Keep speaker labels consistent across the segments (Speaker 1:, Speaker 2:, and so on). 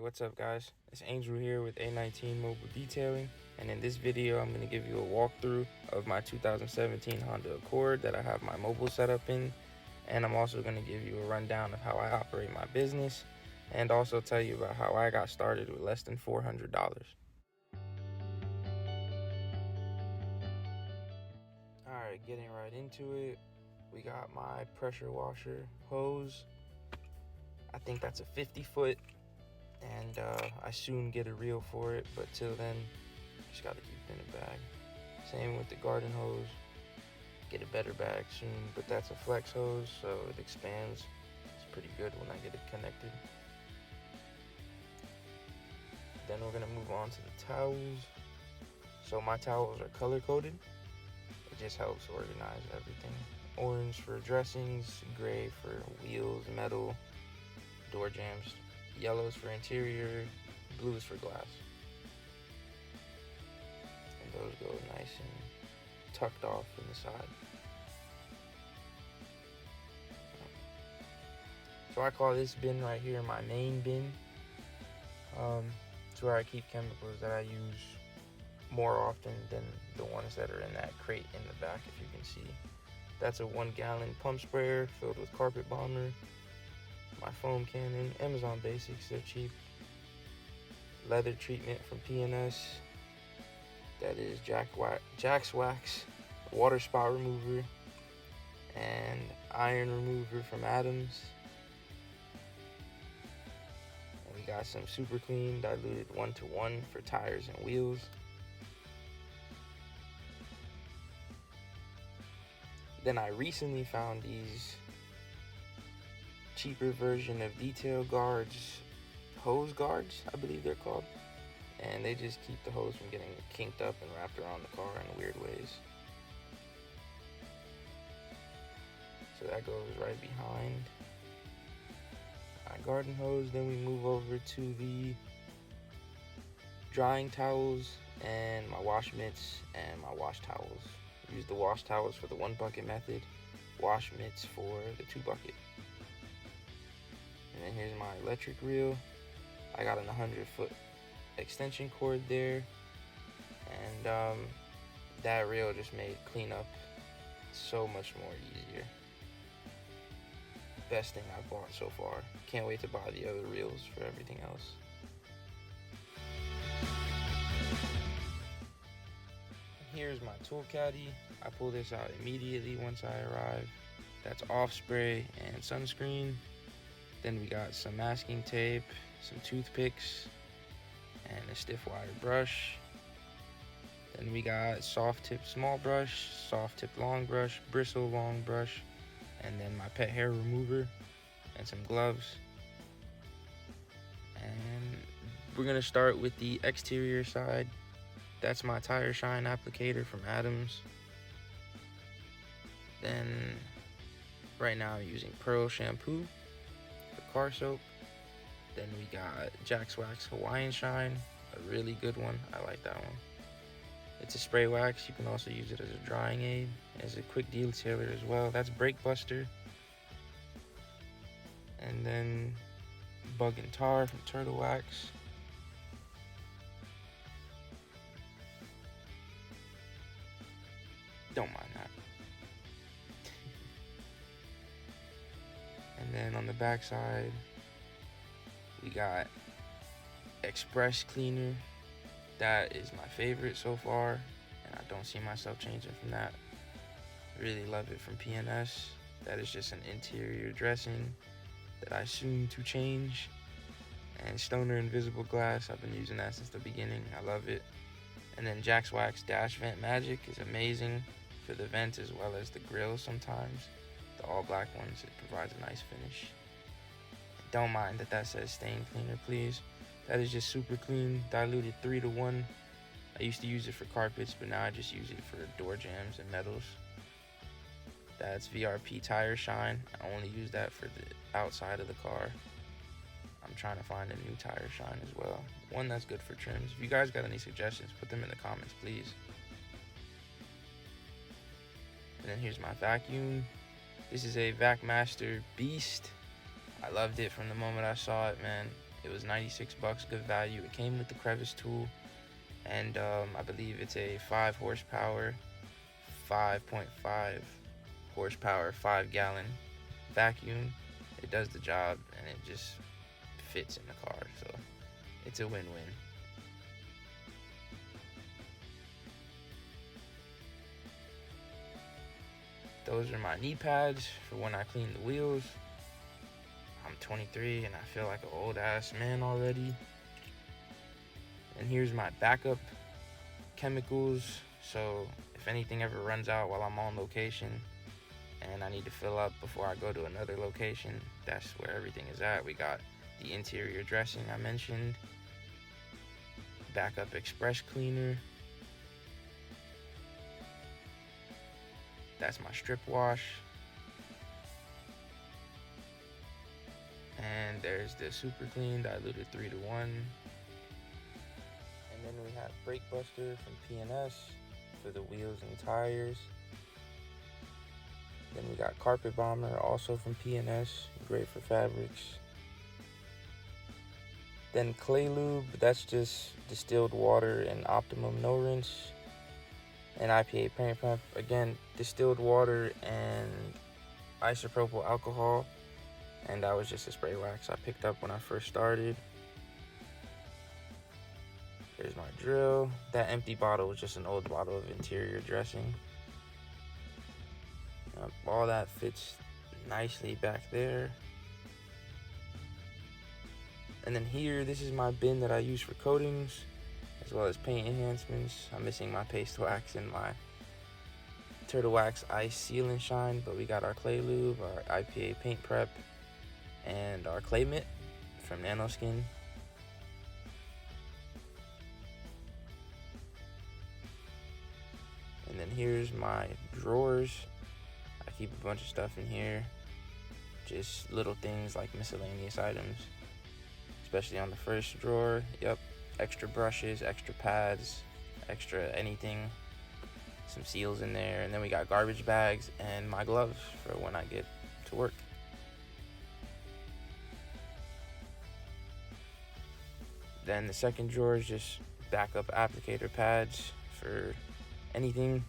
Speaker 1: What's up guys? It's Angel here with A19 Mobile Detailing, and in this video I'm going to give you a walkthrough of my 2017 Honda Accord that I have my mobile setup in, and I'm also going to give you a rundown of how I operate my business and also tell you about how I got started with less than $400. Alright, getting right into it, we got my pressure washer hose. I think that's a 50-foot. And I soon get a reel for it, but till then, just gotta keep it in a bag. Same with the garden hose. Get a better bag soon, but that's a flex hose, so it expands. It's pretty good when I get it connected. Then we're gonna move on to the towels. So my towels are color coded. It just helps organize everything. Orange for dressings, gray for wheels, metal, door jambs. Yellows for interior, blues for glass. And those go nice and tucked off in the side. So I call this bin right here my main bin. It's where I keep chemicals that I use more often than the ones that are in that crate in the back, if you can see. That's a 1-gallon pump sprayer filled with carpet bomber. My foam cannon, Amazon Basics, they're cheap. Leather treatment from P&S. That is Jack's Wax, water spot remover, and iron remover from Adams. And we got some super clean diluted 1-to-1 for tires and wheels. Then I recently found these cheaper version of detail guards, hose guards, I believe they're called, and they just keep the hose from getting kinked up and wrapped around the car in weird ways. So that goes right behind my garden hose. Then we move over to the drying towels and my wash mitts and my wash towels. Use the wash towels for the 1-bucket method, wash mitts for the 2-bucket. And then here's my electric reel. I got an 100-foot extension cord there, and that reel just made cleanup so much more easier. Best thing I've bought so far. Can't wait to buy the other reels for everything else. Here's my tool caddy. I pull this out immediately once I arrive. That's off spray and sunscreen. Then we got some masking tape, some toothpicks, and a stiff wire brush. Then we got soft tip small brush, soft tip long brush, bristle long brush, and then my pet hair remover and some gloves. And we're gonna start with the exterior side. That's my tire shine applicator from Adams. Then right now I'm using Pearl shampoo for car soap. Then we got Jack's Wax Hawaiian Shine, a really good one. I like that one. It's a spray wax. You can also use it as a drying aid, as a quick detailer as well. That's Brake Buster. And then Bug and Tar from Turtle Wax. Don't mind that. And then on the back side, we got Express Cleaner. That is my favorite so far, and I don't see myself changing from that. Really love it from P&S. That is just an interior dressing that I soon to change. And Stoner Invisible Glass, I've been using that since the beginning. I love it. And then Jack's Wax Dash Vent Magic is amazing for the vents as well as the grills sometimes. The all black ones, it provides a nice finish. Don't mind that says stain cleaner, please. That is just super clean, diluted 3-to-1. I used to use it for carpets, but now I just use it for door jambs and metals. That's VRP Tire Shine. I only use that for the outside of the car. I'm trying to find a new tire shine as well. One that's good for trims. If you guys got any suggestions, put them in the comments, please. And then here's my vacuum. This is a VacMaster Beast. I loved it from the moment I saw it, man. It was 96 bucks, good value. It came with the crevice tool, and I believe it's a 5 horsepower, 5.5 horsepower, 5-gallon vacuum. It does the job, and it just fits in the car, so it's a win-win. Those are my knee pads for when I clean the wheels. I'm 23 and I feel like an old ass man already. And here's my backup chemicals, so if anything ever runs out while I'm on location and I need to fill up before I go to another location, that's where everything is at. We got the interior dressing I mentioned, backup express cleaner, that's my strip wash, and there's the super clean diluted 3-to-1. And then we have brake buster from P&S for the wheels and tires. Then we got carpet bomber, also from P&S, great for fabrics. Then clay lube, that's just distilled water and optimum no rinse. And IPA paint prep, again, distilled water and isopropyl alcohol. And that was just a spray wax I picked up when I first started. There's my drill. That empty bottle was just an old bottle of interior dressing. All that fits nicely back there. And then here, this is my bin that I use for coatings, as well as paint enhancements. I'm missing my paste wax and my Turtle Wax Ice Seal and Shine, but we got our clay lube, our IPA paint prep, and our clay mitt from Nanoskin. And then here's my drawers. I keep a bunch of stuff in here, just little things like miscellaneous items, especially on the first drawer. Yep, extra brushes, extra pads, extra anything, some seals in there. And then we got garbage bags and my gloves for when I get to work. Then the second drawer is just backup applicator pads for anything,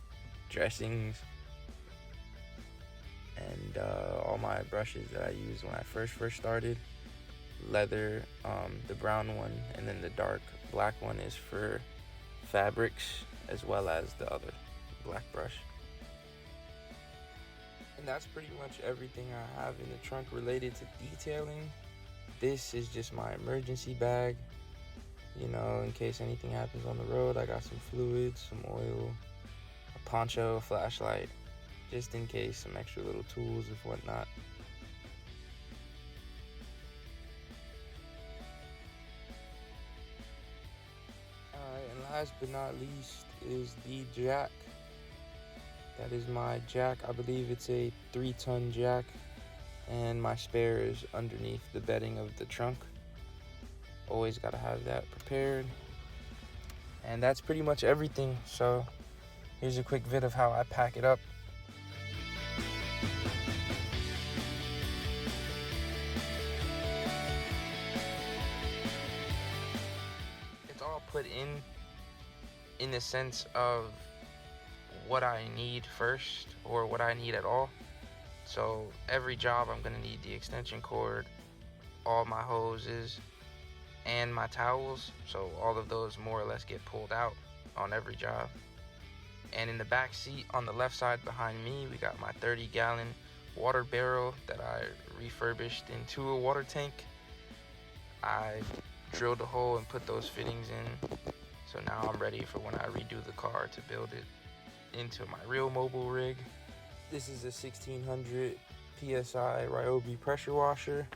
Speaker 1: dressings, and all my brushes that I used when I first started. Leather, the brown one, and then the dark black one is for fabrics, as well as the other black brush. And that's pretty much everything I have in the trunk related to detailing. This is just my emergency bag, you know, in case anything happens on the road. I got some fluids, some oil, a poncho, a flashlight, just in case, some extra little tools and whatnot. Alright, and last but not least is the jack. That is my jack. I believe it's a 3-ton jack, and my spare is underneath the bedding of the trunk. Always gotta have that prepared. And that's pretty much everything. So here's a quick vid of how I pack it up. It's all put in the sense of what I need first, or what I need at all. So every job I'm gonna need the extension cord, all my hoses, and my towels. So all of those more or less get pulled out on every job. And in the back seat on the left side behind me, we got my 30-gallon water barrel that I refurbished into a water tank. I drilled a hole and put those fittings in. So now I'm ready for when I redo the car to build it into my real mobile rig. This is a 1600 PSI Ryobi pressure washer,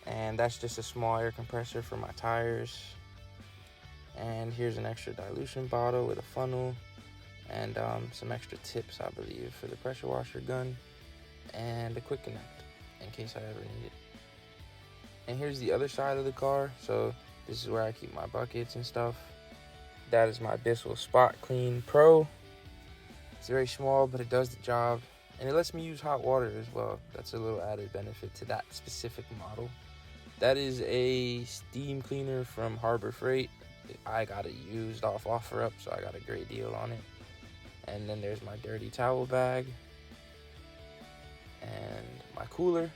Speaker 1: and that's just a small air compressor for my tires. And here's an extra dilution bottle with a funnel, and some extra tips, I believe, for the pressure washer gun, and a quick connect in case I ever need it. And here's the other side of the car. So this is where I keep my buckets and stuff. That is my Bissell Spot Clean Pro. It's very small, but it does the job, and it lets me use hot water as well. That's a little added benefit to that specific model. That is a steam cleaner from Harbor Freight. I got it used off OfferUp, so I got a great deal on it. And then there's my dirty towel bag and my cooler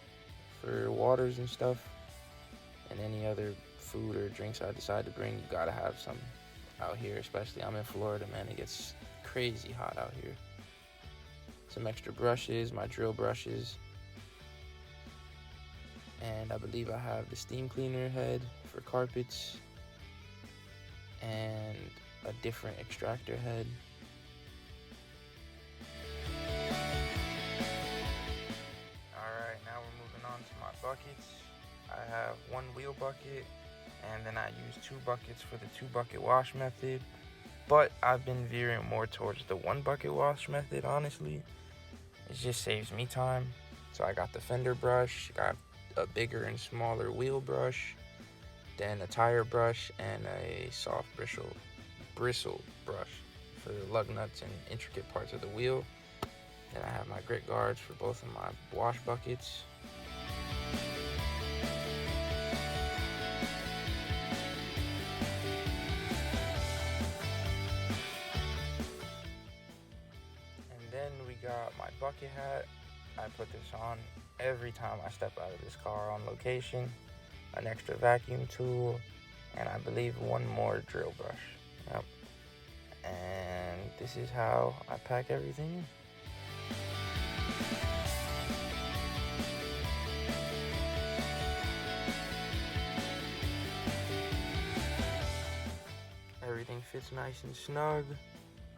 Speaker 1: for waters and stuff, and any other food or drinks I decide to bring. You gotta have some out here, especially I'm in Florida, man. It gets crazy hot out here. Some extra brushes, my drill brushes, and I believe I have the steam cleaner head for carpets and a different extractor head. Alright, now we're moving on to my buckets. I have one wheel bucket, and then I use 2 buckets for the 2-bucket wash method. But I've been veering more towards the 1-bucket wash method, honestly. It just saves me time. So I got the fender brush, got a bigger and smaller wheel brush, then a tire brush, and a soft bristle brush for the lug nuts and intricate parts of the wheel. Then I have my grit guards for both of my wash buckets. And then we got my bucket hat. I put this on every time I step out of this car on location. An extra vacuum tool, and I believe one more drill brush. Yep. And this is how I pack everything in. Everything fits nice and snug.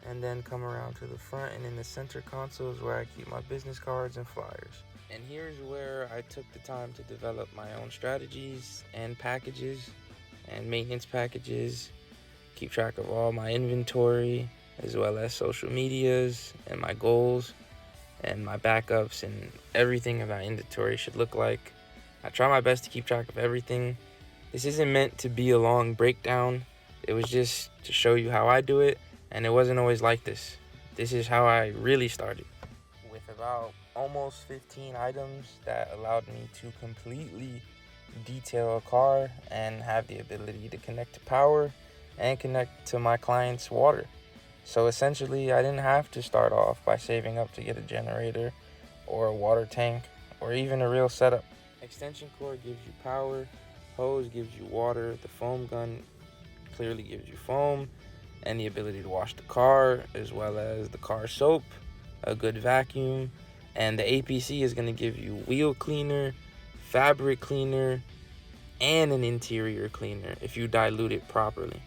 Speaker 1: And then come around to the front, and in the center console is where I keep my business cards and flyers. And here's where I took the time to develop my own strategies and packages and maintenance packages, keep track of all my inventory, as well as social medias and my goals and my backups and everything about inventory should look like. I try my best to keep track of everything. This isn't meant to be a long breakdown. It was just to show you how I do it, and it wasn't always like this. This is how I really started, with about almost 15 items that allowed me to completely detail a car and have the ability to connect to power and connect to my client's water. So essentially, I didn't have to start off by saving up to get a generator or a water tank or even a real setup. Extension cord gives you power, hose gives you water, the foam gun clearly gives you foam and the ability to wash the car, as well as the car soap, a good vacuum, and the APC is going to give you wheel cleaner, fabric cleaner, and an interior cleaner if you dilute it properly.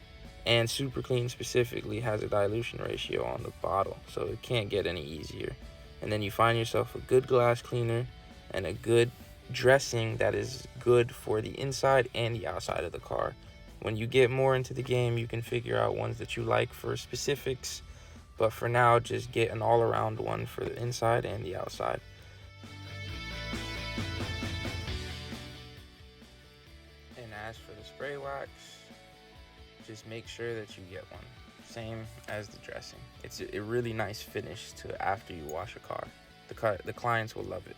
Speaker 1: And Super Clean specifically has a dilution ratio on the bottle, so it can't get any easier. And then you find yourself a good glass cleaner and a good dressing that is good for the inside and the outside of the car. When you get more into the game, you can figure out ones that you like for specifics, but for now, just get an all-around one for the inside and the outside. And as for the spray wax, just make sure that you get one. Same as the dressing. It's a really nice finish to after you wash a car. The clients will love it.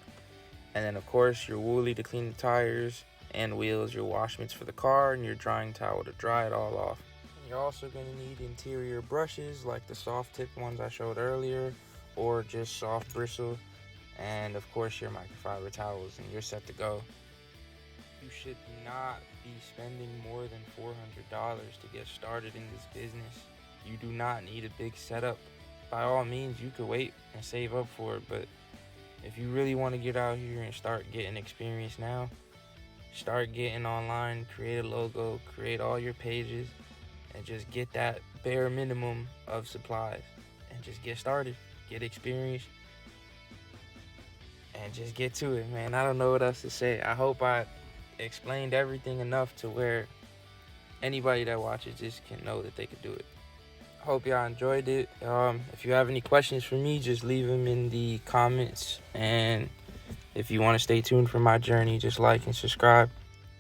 Speaker 1: And then, of course, your woolly to clean the tires and wheels, your wash mitts for the car, and your drying towel to dry it all off. You're also going to need interior brushes like the soft tip ones I showed earlier, or just soft bristle, and of course your microfiber towels, and you're set to go. You should not be spending more than $400 to get started in this business. You do not need a big setup. By all means, you could wait and save up for it, but if you really want to get out here and start getting experience now, start getting online, create a logo, create all your pages, and just get that bare minimum of supplies and just get started, get experience, and just get to it, man. I don't know what else to say. I hope I explained everything enough to where anybody that watches this can know that they could do it. Hope y'all enjoyed it. If you have any questions for me, just leave them in the comments, and if you want to stay tuned for my journey, just like and subscribe.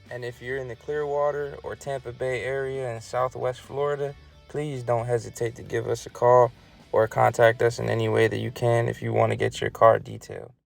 Speaker 1: And if you're in the Clearwater or Tampa Bay area in Southwest Florida, please don't hesitate to give us a call or contact us in any way that you can if you want to get your car detailed.